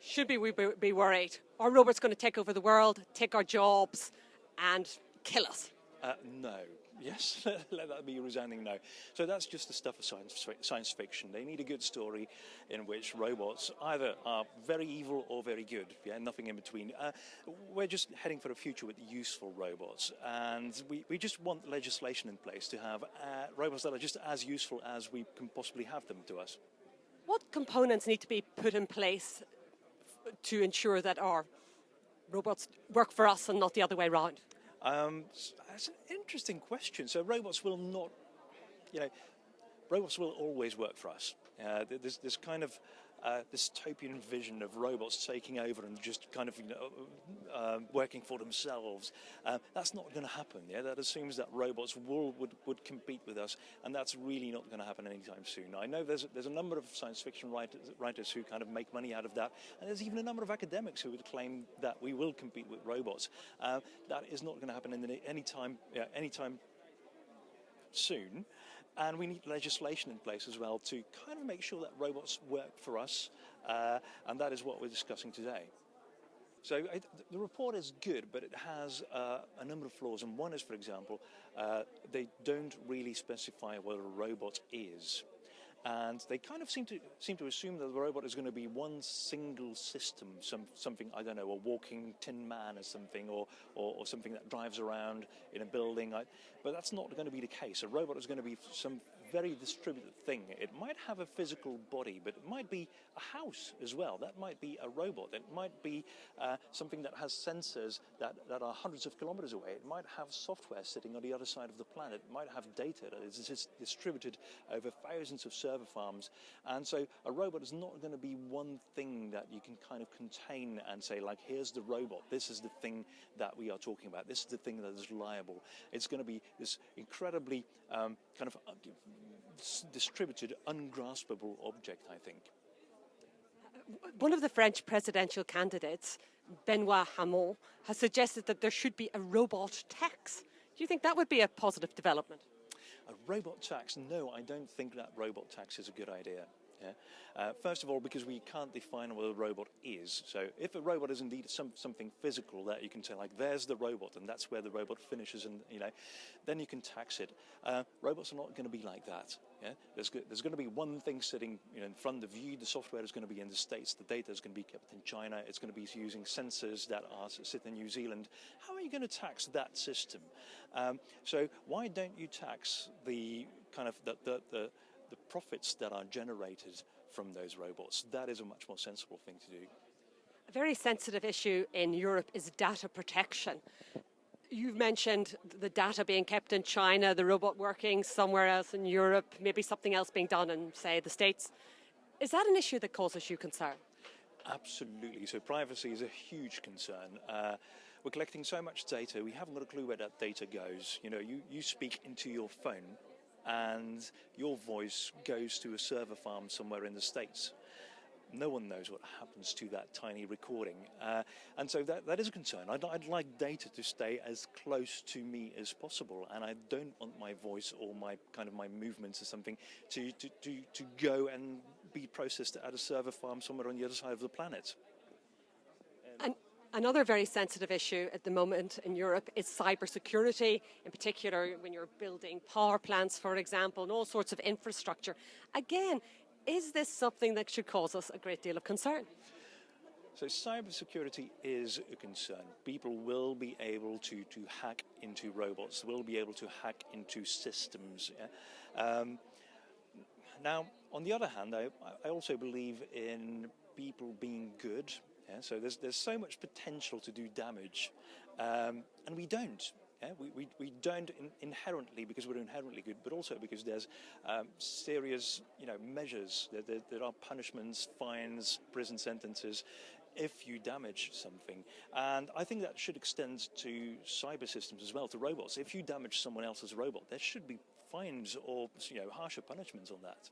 Should we be worried? Are robots going to take over the world, take our jobs, and kill us? No. Yes, let that be a resounding no. So that's just the stuff of science fiction. They need a good story in which robots either are very evil or very good, nothing in between. We're just heading for a future with useful robots, and we just want legislation in place to have robots that are just as useful as we can possibly have them to us. What components need to be put in place to ensure that our robots work for us and not the other way around? That's an interesting question. So robots will not, robots will always work for us. There's kind of dystopian vision of robots taking over and just kind of working for themselves. That's not going to happen. That assumes that robots would compete with us, and that's really not going to happen anytime soon. I know there's a number of science fiction writers who kind of make money out of that, and there's even a number of academics who would claim that we will compete with robots. That is not going to happen anytime soon. And we need legislation in place as well to kind of make sure that robots work for us, and that is what we're discussing today. So the report is good, but it has a number of flaws, and one is, for example, they don't really specify what a robot is. And they kind of seem to assume that the robot is going to be one single system, something, I don't know, a walking tin man or something, or something that drives around in a building. But that's not going to be the case. A robot is going to be some very distributed thing. It might have a physical body, but it might be a house as well. That might be a robot. It might be something that has sensors that are hundreds of kilometers away. It might have software sitting on the other side of the planet. It might have data that is distributed over thousands of server farms. And so a robot is not going to be one thing that you can kind of contain and say, like, here's the robot. This is the thing that we are talking about. This is the thing that is reliable. It's going to be this incredibly kind of distributed, ungraspable object, I think. One of the French presidential candidates, Benoît Hamon, has suggested that there should be a robot tax. Do you think that would be a positive development? A robot tax? No, I don't think that robot tax is a good idea. First of all, because we can't define what a robot is. So if a robot is indeed something physical that you can say, like, there's the robot, and that's where the robot finishes, and then you can tax it. Robots are not going to be like that. There's going to be one thing sitting in front of you. The software is going to be in the States. The data is going to be kept in China. It's going to be using sensors that sit in New Zealand. How are you going to tax that system? So why don't you tax the kind of the profits that are generated from those robots? That is a much more sensible thing to do. A very sensitive issue in Europe is data protection. You've mentioned the data being kept in China, the robot working somewhere else in Europe, maybe something else being done in, say, the States. Is that an issue that causes you concern? Absolutely. So privacy is a huge concern. We're collecting so much data, we haven't got a clue where that data goes. You speak into your phone, and your voice goes to a server farm somewhere in the States. No one knows what happens to that tiny recording. And so that is a concern. I'd like data to stay as close to me as possible, and I don't want my voice or my movements or something to go and be processed at a server farm somewhere on the other side of the planet. Another very sensitive issue at the moment in Europe is cybersecurity, in particular when you're building power plants, for example, and all sorts of infrastructure. Again, is this something that should cause us a great deal of concern? So cybersecurity is a concern. People will be able to hack into robots, will be able to hack into systems. Now, on the other hand, I also believe in people being good. So there's so much potential to do damage, and we don't. We don't inherently, because we're inherently good, but also because there's serious measures. There are punishments, fines, prison sentences if you damage something. And I think that should extend to cyber systems as well, to robots. If you damage someone else's robot, there should be fines or harsher punishments on that.